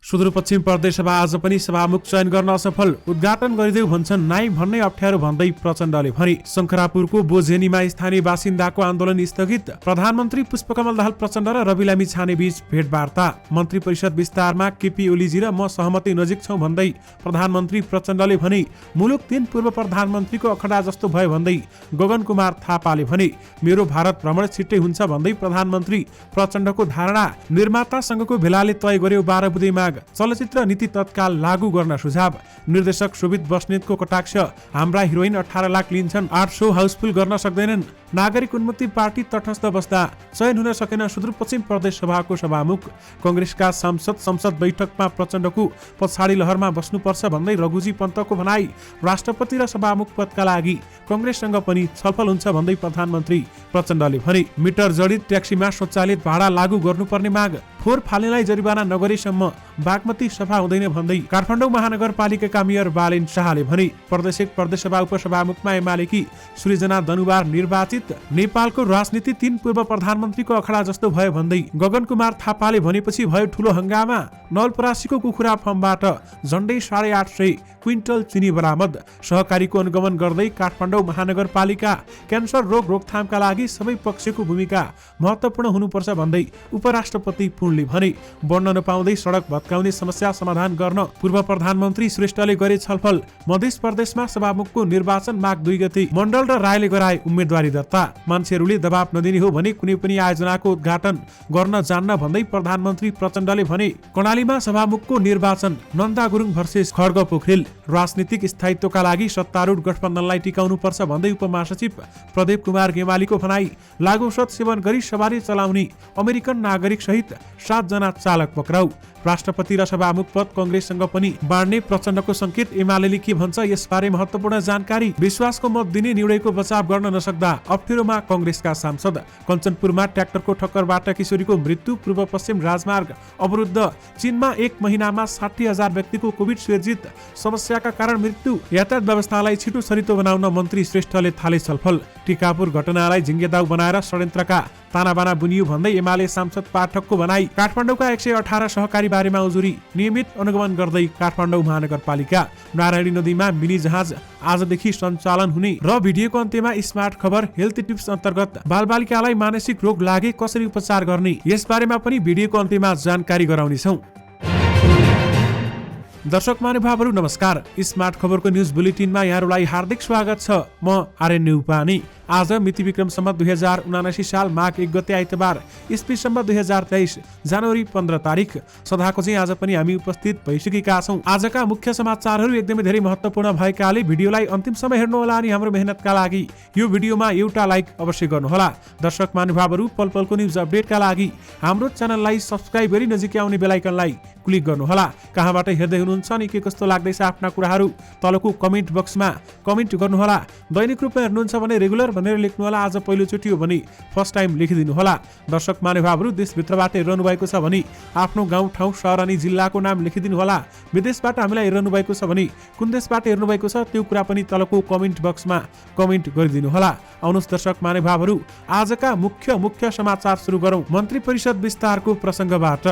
सुदूरपश्चिम प्रदेश सभा आज पनि सभामुख चयन गर्न असफल, उद्घाटन गरिदेऊ भन्छन् नाइ भन्नै अप्ठ्यारो भन्दै प्रचण्डले भने। शंखरापुरको बोझेनीमा स्थानीय बासिन्दाको आन्दोलन स्थगित, प्रधानमन्त्री पुष्पकमल दाहाल प्रचण्ड र रवि लामी छाने बीच भेटवार्ता। मन्त्री परिषद विस्तारमा केपी ओलीजी र म सहमति नजिक छौं भन्दै प्रधानमन्त्री प्रचण्डले भने। मुलुक 3 पूर्व प्रधानमन्त्रीको अखडा जस्तो भयो भन्दै गगन कुमार थापाले भने। मेरो भारत भ्रमण छिट्टै हुन्छ भन्दै प्रधानमन्त्री प्रचण्डको धारणा। निर्मातासँगको भेलाले तय गर्यो 12 बुँदे माग, चलचित्र नीति तत्काल लागू गर्न सुझाव। निर्देशक शोभित बस्नेतको कटाक्ष, हाम्रा हिरोइन 18 लाख लिन्छन्, 8 शो हाउसफुल गर्न सक्दैनन्। नागरिक उन्मुक्ति पार्टी तटस्थ बस्दा चयन हुन सकेन सुदूरपश्चिम प्रदेश सभाको सभामुख। कंग्रेसका सांसद संसद बैठकमा प्रचण्डको पछाडि लहरमा बस्नुपर्छ भन्दै रघुजी पन्तको भनाई। राष्ट्रपति र सभामुख पदका लागि कंग्रेससँग पनि छलफल हुन्छ भन्दै प्रधानमन्त्री प्रचण्डले भने। मिटर जडित ट्याक्सीमा स्वचालित भाडा लागू गर्नुपर्ने माग, फोहोर फाल्नेलाई जरिवाना नगरेसम्म बागमती सफा हुँदैन भन्दै काठमाडौँ महानगरपालिकाका मेयर बालेन शाहले भने। प्रदेश सभा उपसभामुखमा एमालेकी सृजना दनुवार निर्वाचित। नेपालको राजनीति 3 पूर्व प्रधानमन्त्रीको अखडा जस्तो भयो भन्दै गगन कुमार थापाले भनेपछि भयो ठूलो हंगामा। नवलपरासीको कुखुरा फर्मबाट झण्डै 850 क्विन्टल चिनी बरामद। सहकारीको अनुगमन गर्दै काठमाडौँ महानगरपालिका क्यान्सर रोग रोकथामका लागि सबै पक्षको भूमिका महत्त्वपूर्ण हुनुपर्छ भन्दै उपराष्ट्रपति पुनले भने। बढ्न नपाउँदै सडक भत्काउने समस्या समाधान गर्न पूर्व प्रधानमन्त्री श्रेष्ठले गरे छलफल। मध्य प्रदेशमा सभामुखको निर्वाचन माघ 2 गते मण्डल र रायले गराए उम्मेदवारी दर्ता। मान्छेहरूले दबाब नदिने हो भने कुनै पनि आयोजनाको उद्घाटन गर्न जान्न भन्दै प्रधानमन्त्री प्रचण्डले भने। कर्णालीमा सभामुखको निर्वाचन, नन्दा गुरुङ भर्सेस खड्ग पोखरेल। राजनीतिक स्थायित्वका लागि सत्तारूढ गठबन्धनलाई टिकाउनु पर्छ भन्दै उपमहासचिव प्रदीप कुमार गेवालीको भनाई। लागु औषध सेवन गरी सवारी चलाउने अमेरिकन नागरिक सहित 7 जना चालक पक्राउ। राष्ट्रपति र सभामुख पद कंग्रेससँग पनि बाँड्ने प्रचण्डको संकेत। एमालेले के भन्छ यसबारे महत्त्वपूर्ण जानकारी। विश्वासको मत दिने निर्णयको बचाव गर्न नसक्दा अप्ठ्यारोमा कंग्रेसका सांसद। कञ्चनपुरमा ट्र्याक्टरको ठक्करबाट किशोरीको मृत्यु। पूर्व पश्चिम राजमार्ग अवरुद्ध। चीनमा 1 महिनामा 60,000 व्यक्तिको कोभिड स्वीकृत समस्याका कारण मृत्यु। यातायात व्यवस्थालाई छिटो छरितो बनाउन मन्त्री श्रेष्ठले थाले छलफल। टिकापुर घटनालाई झिङ्गेदाउ बनाएर षड्यन्त्रका तानाबाना बुनियो भन्दै एमाले सांसद पाठकको भनाई। काठमाडौँका 118 सहकारी बारेमा उजुरी नियमित अनुगमन गर्दै काठमाडौँ महानगरपालिका। नारायणी नदीमा मिनी जहाज आजदेखि सञ्चालन हुने र भिडियोको अन्त्यमा स्मार्ट खबर हेल्थ टिप्स अन्तर्गत बालबालिकालाई मानसिक रोग लागे कसरी उपचार गर्ने यसबारेमा पनि भिडियोको अन्त्यमा जानकारी गराउनेछौँ। दर्शक महानुभावहरू नमस्कार। स्मार्ट खबरको न्युज बुलेटिनमा यहाँहरूलाई हार्दिक स्वागत छ। म आर्यन न्युपानी। आज मिति विक्रम सम्वत 2079 साल माघ 1 गते आइतबार, इस्वी सम्वत 2023 जनवरी 15 तारिक। सदाको चाहिँ आज पनि हामी उपस्थित भइसकेका छौँ। आजका मुख्य समाचारहरू एकदमै धेरै महत्त्वपूर्ण भएकाले भिडियोलाई अन्तिमसम्म हेर्नुहोला अनि हाम्रो मेहनतका लागि यो भिडियोमा एउटा लाइक अवश्य गर्नुहोला। दर्शक महानुभावहरू पल पलको न्युज अपडेटका लागि हाम्रो च्यानललाई सब्स्क्राइब गरी नजिकै आउने बेल आइकनलाई क्लिक गर्नुहोला। कहाँबाट हेर्दै हुनुहुन्छ अनि के कस्तो लाग्दैछ आफ्ना कुराहरू तलको कमेन्ट बक्समा कमेन्ट गर्नुहोला। दैनिक रूपमा हेर्नुहुन्छ भने रेगुलर भनेर लेख्नुहोला। आज पहिलोचोटि हो भने फर्स्ट टाइम लेखिदिनुहोला। दर्शक महानुभावहरू देशभित्रबाट हेर्नु भएको छ भने आफ्नो गाउँ ठाउँ सहर अनि जिल्लाको नाम लेखिदिनुहोला। विदेशबाट हामीलाई हेर्नु भएको छ भने कुन देशबाट हेर्नु भएको छ त्यो कुरा पनि तलको कमेन्ट बक्समा कमेन्ट गरिदिनुहोला। आउनुहोस् दर्शक महानुभावहरू आजका मुख्य समाचार सुरु गरौँ मन्त्री परिषद विस्तारको प्रसङ्गबाट।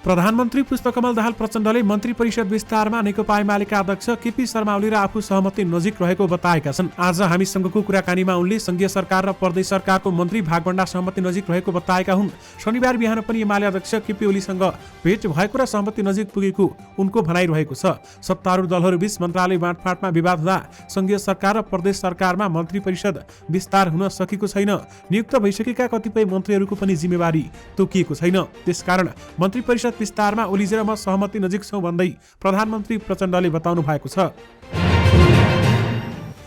प्रधानमन्त्री पुष्पकमल दाहाल प्रचण्डले मन्त्री परिषद विस्तारमा नेकपा एमालेका अध्यक्ष केपी शर्मा ओली र आफू सहमति नजिक रहेको बताएका छन्। आज हामीसँगको कुराकानीमा उनले संघीय सरकार र प्रदेश सरकारको मन्त्री भागभण्डा सहमति नजिक रहेको बताएका हुन्। शनिबार बिहान पनि एमाले अध्यक्ष केपी ओलीसँग भेट भएको र सहमति नजिक पुगेको उनको भनाइरहेको छ। सत्तारूढ दलहरूबीच मन्त्रालय बाँडफाँडमा विवाद हुँदा संघीय सरकार र प्रदेश सरकारमा मन्त्री परिषद विस्तार हुन सकेको छैन। नियुक्त भइसकेका कतिपय मन्त्रीहरूको पनि जिम्मेवारी तोकिएको छैन। त्यसकारण मन्त्री परिषद विस्तारमा ओलीजी र म सहमति नजिक छौं भन्दै प्रधानमन्त्री प्रचण्डले बताउनु भएको छ।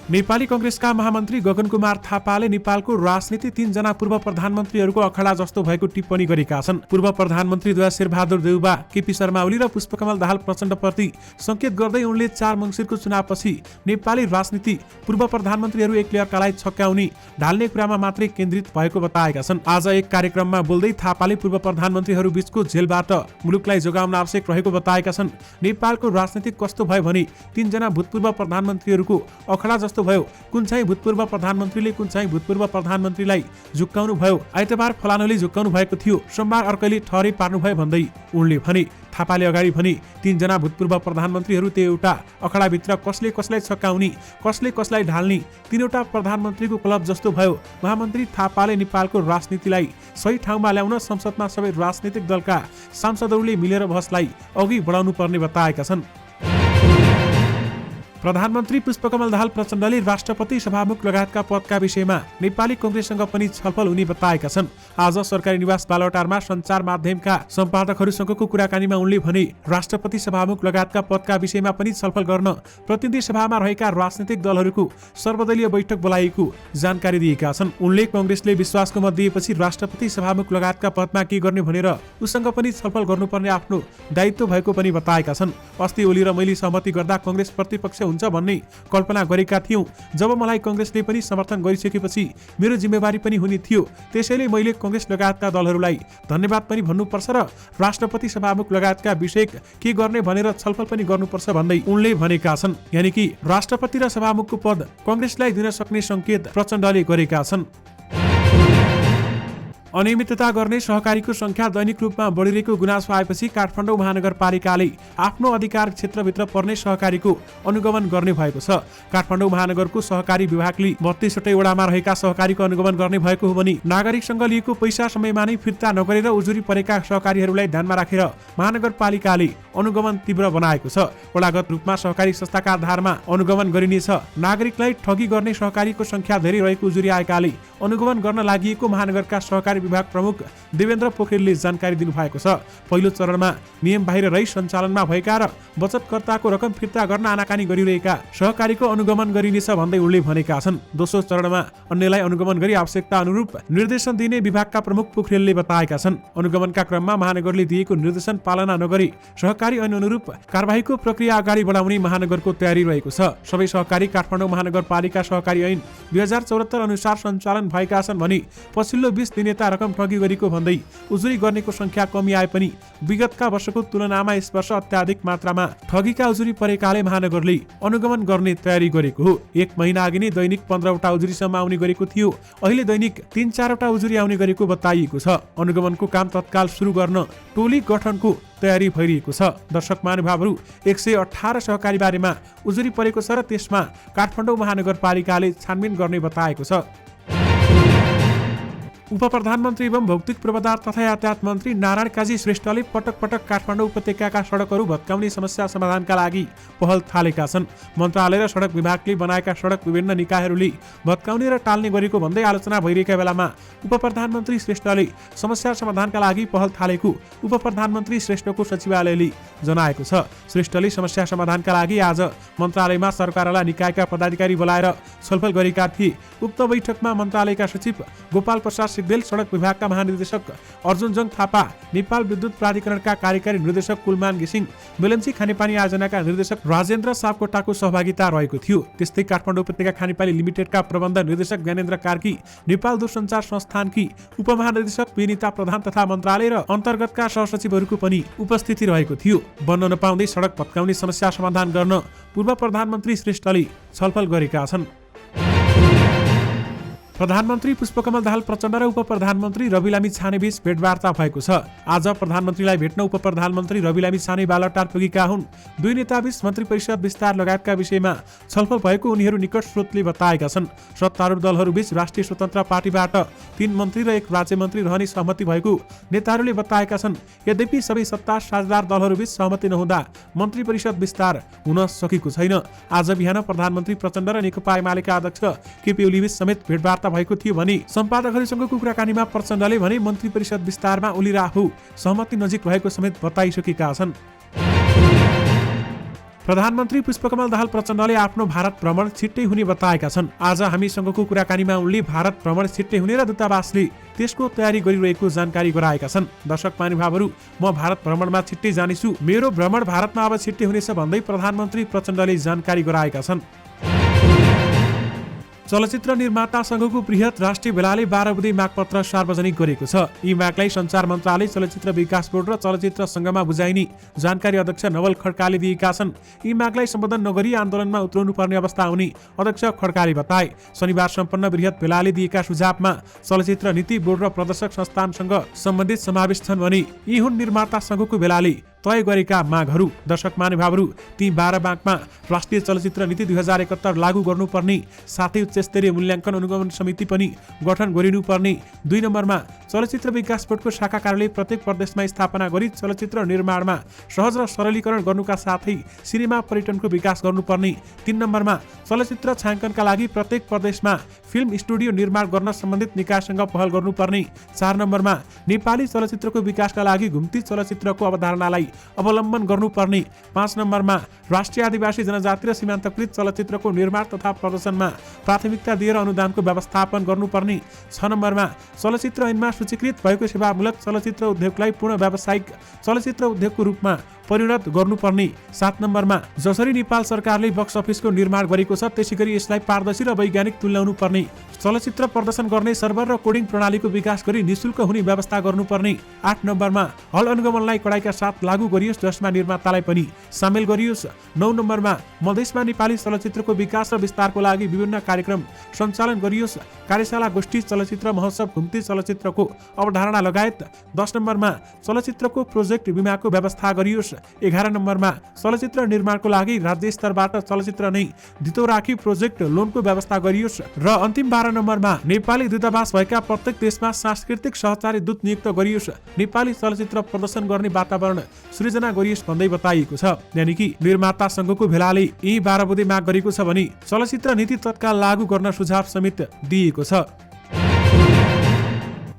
नेपाली कंग्रेसका महामन्त्री गगन कुमार थापाले नेपालको राजनीति 3 जना पूर्व प्रधानमन्त्रीहरूको अखडा जस्तो भएको टिप्पणी गरेका छन्। पूर्व प्रधानमन्त्री द्वय शेरबहादुर देउबा, केपी शर्मा ओली र पुष्पकमल दाहाल प्रचण्डप्रति संकेत गर्दै उनले 4 मङ्सिरको चुनावपछि नेपाली राजनीति पूर्व प्रधानमन्त्रीहरू एक लेयरकालाई छक्काउने ढाल्ने कुरामा मात्रै केन्द्रित भएको बताएका छन्। आज एक कार्यक्रममा बोल्दै थापाले पूर्व प्रधानमन्त्रीहरू बीचको जेलबाट मुलुकलाई जोगाउन आवश्यक रहेको बताएका छन्। नेपालको राजनीति कस्तो भयो भने 3 जना भूतपूर्व प्रधानमन्त्रीहरूको अखडा जस्तो जस्तो भयो, कुन चाहिँ भूतपूर्व प्रधानमन्त्रीले कुन चाहिँ भूतपूर्व प्रधानमन्त्रीलाई झुक्काउनु भयो, आइतबार फलानुले झुक्काउनु भएको थियो, सोमबार अर्कैले ठहरै पार्नुभयो भन्दै उनले भने। थापाले अगाडि भने 3 जना भूतपूर्व प्रधानमन्त्रीहरू त्यो एउटा अखडाभित्र कसले कसलाई छक्काउने, कसले कसलाई ढाल्ने तीनवटा प्रधानमन्त्रीको क्लब जस्तो भयो। महामन्त्री थापाले नेपालको राजनीतिलाई सही ठाउँमा ल्याउन संसदमा सबै राजनीतिक दलका सांसदहरूले मिलेर बहसलाई अघि बढाउनु पर्ने बताएका छन्। प्रधानमन्त्री पुष्पकमल दाहाल प्रचण्डले राष्ट्रपति सभामुख लगायतका पदका विषयमा नेपाली कांग्रेससँग पनि छलफल हुने बताएका छन्। आज सरकारी निवास बालुवाटारमा सञ्चार माध्यमका सम्पादकहरूसँगको कुराकानीमा उनले भने राष्ट्रपति सभामुख लगायतका पदका विषयमा पनि छलफल गर्न प्रतिनिधि सभामा रहेका राजनीतिक दलहरूको सर्वदलीय बैठक बोलाइएको जानकारी दिएका छन्। उनले कांग्रेसले विश्वासको मत दिएपछि राष्ट्रपति सभामुख लगायतका पदमा के गर्ने भनेर उसँग पनि छलफल गर्नुपर्ने आफ्नो दायित्व भएको पनि बताएका छन्। अस्ति ओली र मैले सहमति गर्दा कांग्रेस प्रतिपक्ष हुन्छ भन्ने कल्पना गरेका थियौं। जब मलाई कांग्रेसले पनि समर्थन गरिसकेपछि मेरो जिम्मेवारी पनि हुने थियो, त्यसैले मैले कांग्रेस लगायतका दलहरूलाई धन्यवाद पनि भन्नुपर्छ र राष्ट्रपति सभामुख लगायतका विषय के गर्ने भनेर छलफल पनि गर्नुपर्छ भन्दै उनले भनेका छन्। यानि कि राष्ट्रपति र सभामुखको पद कांग्रेसलाई दिन सक्ने संकेत प्रचण्डले गरेका छन्। अनियमितता गर्ने सहकारीको संख्या दैनिक रूपमा बढिरहेको गुनासो आएपछि काठमाडौँ महानगरपालिकाले आफ्नो अधिकार क्षेत्रभित्र पर्ने सहकारीको अनुगमन गर्ने भएको छ। काठमाडौँ महानगरको सहकारी विभागले 32वटै वडामा रहेका सहकारीको अनुगमन गर्ने भएको हो भने नागरिकसँग लिएको पैसा समयमा नै फिर्ता नगरेर उजुरी परेका सहकारीहरूलाई ध्यानमा राखेर महानगरपालिकाले अनुगमन तीव्र बनाएको छ। वडागत रूपमा सहकारी संस्थाका आधारमा अनुगमन गरिनेछ। नागरिकलाई ठगी गर्ने सहकारीको संख्या धेरै रहेको उजुरी आएकाले अनुगमन गर्न लागि महानगरका सहकारी विभाग प्रमुख देवेन्द्र पोखरेलले जानकारी दिनुभएको छ। पहिलो चरणमा नियम बाहिर रही सञ्चालनमा भएका र बचतकर्ताको रकम फिर्ता गर्न आनाकानी गरिरहेका सहकारीको अनुगमन गरिनेछ भन्दै उनले भनेका छन्। दोस्रो चरणमा अन्यलाई अनुगमन गरी आवश्यकता अनुरूप निर्देशन दिने विभागका प्रमुख पोखरेलले बताएका छन्। अनुगमनका क्रममा महानगरले दिएको निर्देशन पालना नगरी सहकारी ऐन अनुरूप कारबाहीको प्रक्रिया अगाडि बढाउने महानगरको तयारी रहेको छ। सबै सहकारी काठमाडौँ महानगरपालिका सहकारी ऐन 2074 अनुसार सञ्चालन भएका छन् भने पछिल्लो 20 दिनेता रकम ठगी गरेको भन्दै उजुरी गर्नेको संख्या कमी आए पनि विगतका वर्षको तुलनामा यस वर्ष अत्याधिक मात्रामा ठगीका उजुरी परेकाले महानगरले अनुगमन गर्ने तयारी गरेको हो। 1 महिना अघि नै दैनिक 15वटा उजुरीसम्म आउने गरेको थियो, अहिले दैनिक 3-4वटा उजुरी आउने गरेको बताइएको छ। अनुगमनको काम तत्काल सुरु गर्न टोली गठनको तयारी भइरहेको छ। दर्शक महानुभावहरू 118 सहकारी बारेमा उजुरी परेको छ र त्यसमा काठमाडौँ महानगरपालिकाले छानबिन गर्ने बताएको छ। उपप्रधानमन्त्री एवं भौतिक पूर्वाधार तथा यातायात मन्त्री नारायण काजी श्रेष्ठले पटक पटक काठमाडौँ उपत्यकाका सडकहरू भत्काउने समस्या समाधानका लागि पहल थालेका छन्। मन्त्रालय र सडक विभागले बनाएका सडक विभिन्न निकायहरूले भत्काउने र टाल्ने गरेको भन्दै आलोचना भइरहेका बेलामा उपप्रधानमन्त्री श्रेष्ठले समस्या समाधानका लागि पहल थालेको उपप्रधानमन्त्री श्रेष्ठको सचिवालयले जनाएको छ। श्रेष्ठले समस्या समाधानका लागि आज मन्त्रालयमा सरकारवाला निकायका पदाधिकारी बोलाएर छलफल गरेका थिए। उक्त बैठकमा मन्त्रालयका सचिव गोपाल प्रसाद सिग्देल, सडक विभागका महानिर्देशक अर्जुनजङ थापा, नेपाल विद्युत प्राधिकरणका कार्यकारी निर्देशक कुलमान घिसिङ, मेलम्ची खानेपानी आयोजनाका निर्देशक राजेन्द्र सापकोटाको सहभागिता रहेको थियो। त्यस्तै काठमाडौँ उपत्यका खानेपानी लिमिटेडका प्रबन्ध निर्देशक ज्ञानेन्द्र कार्की, नेपाल दूरसञ्चार संस्थानकी उपमहानिर्देशक विनिता प्रधान तथा मन्त्रालय र अन्तर्गतका सहसचिवहरूको पनि उपस्थिति रहेको थियो। बन्न नपाउँदै सडक भत्काउने समस्या समाधान गर्न पूर्व प्रधानमन्त्री श्रेष्ठले छलफल गरेका छन्। प्रधानमन्त्री पुष्पकमल दाहाल प्रचण्ड र उपप्रधानमन्त्री रवि लामी छानेबीच भेटवार्ता भएको छ। आज प्रधानमन्त्रीलाई भेट्न उपप्रधानमन्त्री रवि लामी छाने बालुवाटार पुगेका हुन्। दुई नेताबीच मन्त्री परिषद विस्तार लगायतका विषयमा छलफल भएको उनीहरू निकट स्रोतले बताएका छन्। सत्तारूढ दलहरूबीच राष्ट्रिय स्वतन्त्र पार्टीबाट 3 मन्त्री र 1 राज्य मन्त्री रहने सहमति भएको नेताहरूले बताएका छन्। यद्यपि सबै सत्ता साझेदार दलहरूबीच सहमति नहुँदा मन्त्री परिषद विस्तार हुन सकेको छैन। आज बिहान प्रधानमन्त्री प्रचण्ड र नेकपा एमालेका अध्यक्ष केपी ओलीबीच समेत भेटवार्ता भएको थियो भने सम्पादकहरूसँगको कुराकानीमा प्रचण्डले भने मन्त्री परिषद विस्तारमा ओली र आफू सहमति नजिक भएको समेत बताइसकेका छन्। प्रधानमन्त्री पुष्पकमल दाहाल प्रचण्डले आफ्नो भारत भ्रमण छिट्टै हुने बताएका छन्। आज हामीसँगको कुराकानीमा उनले भारत भ्रमण छिट्टै हुने र दूतावासले त्यसको तयारी गरिरहेको जानकारी गराएका छन्। दर्शक महानुभावहरू, म भारत भ्रमणमा छिट्टै जानेछु, मेरो भ्रमण भारतमा अब छिट्टै हुनेछ भन्दै प्रधानमन्त्री प्रचण्डले जानकारी गराएका छन्। चलचित्र निर्माता संघको बृहत राष्ट्रिय भेलाले 12 बुँदे मागपत्र सार्वजनिक गरेको छ। यी मागलाई सञ्चार मन्त्रालय, चलचित्र विकास बोर्ड र चलचित्र संघमा बुझाइने जानकारी अध्यक्ष नवल खड्काले दिएका छन्। यी मागलाई सम्बोधन नगरी आन्दोलनमा उत्रनु पर्ने अवस्था आउने अध्यक्ष खड्काले बताए। शनिबार सम्पन्न बृहत भेलाले दिएका सुझावमा चलचित्र नीति बोर्ड र प्रदर्शक संस्थानसँग सम्बन्धित समावेश छन् भने यी हुन् निर्माता संघको भेलाले तय गरेका मागहरू। दर्शक महानुभावहरू, ती 12 मागमा राष्ट्रिय चलचित्र नीति 2071 लागू गर्नुपर्ने साथै उच्चस्तरीय मूल्याङ्कन अनुगमन समिति पनि गठन गरिनुपर्ने, 2 नम्बरमा चलचित्र विकास बोर्डको शाखा कार्यालय प्रत्येक प्रदेशमा स्थापना गरी चलचित्र निर्माणमा सहज र सरलीकरण गर्नुका साथै सिनेमा पर्यटनको विकास गर्नुपर्ने, 3 नम्बरमा चलचित्र छायाङ्कनका लागि प्रत्येक प्रदेशमा फिल्म स्टुडियो निर्माण गर्न सम्बन्धित निकायसँग पहल गर्नुपर्ने, 4 नम्बरमा नेपाली चलचित्रको विकासका लागि घुम्ती चलचित्रको अवधारणालाई अवलम्बन गर्नुपर्ने, 5 नम्बरमा राष्ट्रिय आदिवासी जनजाति र सीमान्तकृत चलचित्रको निर्माण तथा प्रदर्शनमा प्राथमिकता दिएर अनुदानको व्यवस्थापन गर्नुपर्ने, 6 नम्बरमा चलचित्र ऐनमा सूचीकृत भएको सेवामूलक चलचित्र उद्योगलाई पूर्ण व्यावसायिक चलचित्र उद्योगको रूपमा परिणत गर्नुपर्ने, 7 नम्बरमा जसरी नेपाल सरकारले बक्स अफिसको निर्माण गरेको छ त्यसैगरी यसलाई पारदर्शी र वैज्ञानिक तुल्याउनु पर्ने, चलचित्र प्रदर्शन गर्ने सर्भर र कोडिङ प्रणालीको विकास गरी निशुल्क हुने व्यवस्था गर्नुपर्ने, 8 नम्बरमा हल अनुगमनलाई कडाइका साथ लागू गरियोस् जसमा निर्मातालाई पनि सामेल गरियोस्, 9 नम्बरमा मधेसमा नेपाली चलचित्रको विकास र विस्तारको लागि विभिन्न कार्यक्रम सञ्चालन गरियोस्, कार्यशाला, गोष्ठी, चलचित्र महोत्सव, घुम्ती चलचित्रको अवधारणा लगायत, 10 नम्बरमा चलचित्रको प्रोजेक्ट बिमाको व्यवस्था गरियोस्, 11 नम्बरमा चलचित्र निर्माणको लागि राज्य स्तरबाट चलचित्र नै धितो राखी प्रोजेक्ट लोनको व्यवस्था गरियोस् र अन्तिम 12 नम्बरमा नेपाली दूतावास भएका प्रत्येक देशमा सांस्कृतिक सहचारी दूत नियुक्त गरियोस्, नेपाली चलचित्र प्रदर्शन गर्ने वातावरण सृजना गरियोस् भन्दै बताइएको छ। यानि कि निर्माता संघको भेलाले यी 12 बुँदे माग गरेको छ भने चलचित्र नीति तत्काल लागू गर्न सुझाव समेत दिएको छ।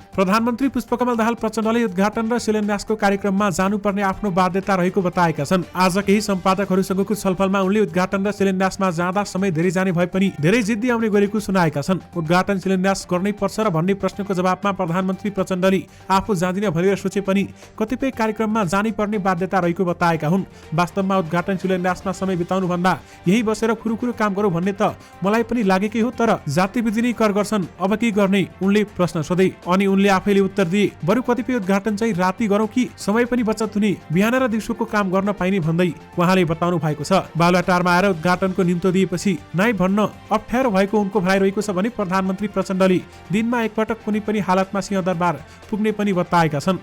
प्रधानमन्त्री पुष्पकमल दाहाल प्रचण्डले उद्घाटन र शिलान्यासको कार्यक्रममा जानुपर्ने आफ्नो बाध्यता रहेको बताएका छन्। आज केही सम्पादकहरूसँगको छलफलमा उनले उद्घाटन र शिलान्यासमा जाँदा समय धेरै जाने भए पनि धेरै जिद्दी आउने गरेको सुनाएका छन्। उद्घाटन शिलान्यास गर्नै पर्छ र भन्ने प्रश्नको जवाबमा प्रधानमन्त्री प्रचण्डले आफू जाँदिन भनेर सोचे पनि कतिपय कार्यक्रममा जानै पर्ने बाध्यता रहेको बताएका हुन्। वास्तवमा उद्घाटन शिलान्यासमा समय बिताउनु भन्दा यही बसेर खुरुखुरु काम गरौँ भन्ने त मलाई पनि लागेकै हो, तर जातिविधि नै कर गर्छन्, अब के गर्ने उनले प्रश्न सोधे। अनि उनले आफैले उत्तर दिए, बरु कतिपय उद्घाटन चाहिँ राति गरौँ कि समय पनि बचत हुने, बिहान र दिउँसोको काम गर्न पाइने भन्दै उहाँले बताउनु भएको छ। बालुवाटारमा आएर उद्घाटनको निम्तो दिएपछि नाइ भन्न अप्ठ्यारो भएको उनको भनाइ रहेको छ भने प्रधानमन्त्री प्रचण्डले दिनमा एकपटक कुनै पनि हालतमा सिंहदरबार पुग्ने पनि बताएका छन्।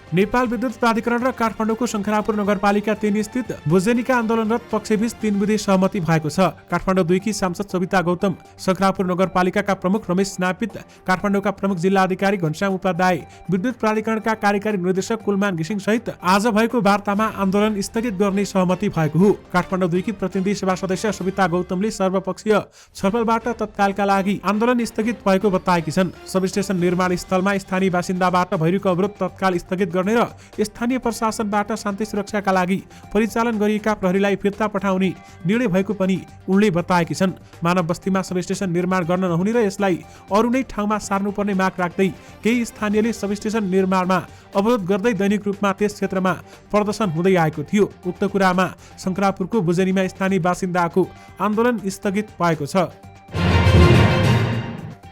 नेपाल विद्युत प्राधिकरण र काठमाडौँको शङ्खरापुर नगरपालिका 3 स्थित भुजेनीका आन्दोलनरत पक्षबीच 3 बुँदे सहमति भएको छ। काठमाडौँ 2 की सांसद सविता गौतम, शङ्खरापुर नगरपालिकाका प्रमुख रमेश नापित, काठमाडौँका प्रमुख जिल्ला अधिकारी घनश्याम उपाध्याय, विद्युत प्राधिकरणका कार्यकारी निर्देशक कुलमान घिसिङ सहित आज भएको वार्तामा आन्दोलन स्थगित गर्ने सहमति भएको हो। काठमाडौँ 2 की प्रतिनिधि सभा सदस्य सविता गौतमले सर्वपक्षीय छलफलबाट तत्कालका लागि आन्दोलन स्थगित भएको बताएकी छन्। सबस्टेसन निर्माण स्थलमा स्थानीय बासिन्दाबाट भइरहेको अवरोध तत्काल स्थगित गर्ने र स्थानीय प्रशासनबाट शान्ति सुरक्षाका लागि परिचालन गरिएका प्रहरीलाई फिर्ता पठाउने निर्णय भएको पनि उनले बताएकी छन्। मानव बस्तीमा सबस्टेसन निर्माण गर्न नहुने र यसलाई अरू नै ठाउँमा सार्नुपर्ने माग राख्दै केही स्थानीयले सबस्टेसन निर्माणमा अवरोध गर्दै दैनिक रूपमा त्यस क्षेत्रमा प्रदर्शन हुँदै आएको थियो। उक्त कुरामा शङ्खरापुरको भुजेनीमा स्थानीय बासिन्दाको आन्दोलन स्थगित भएको छ।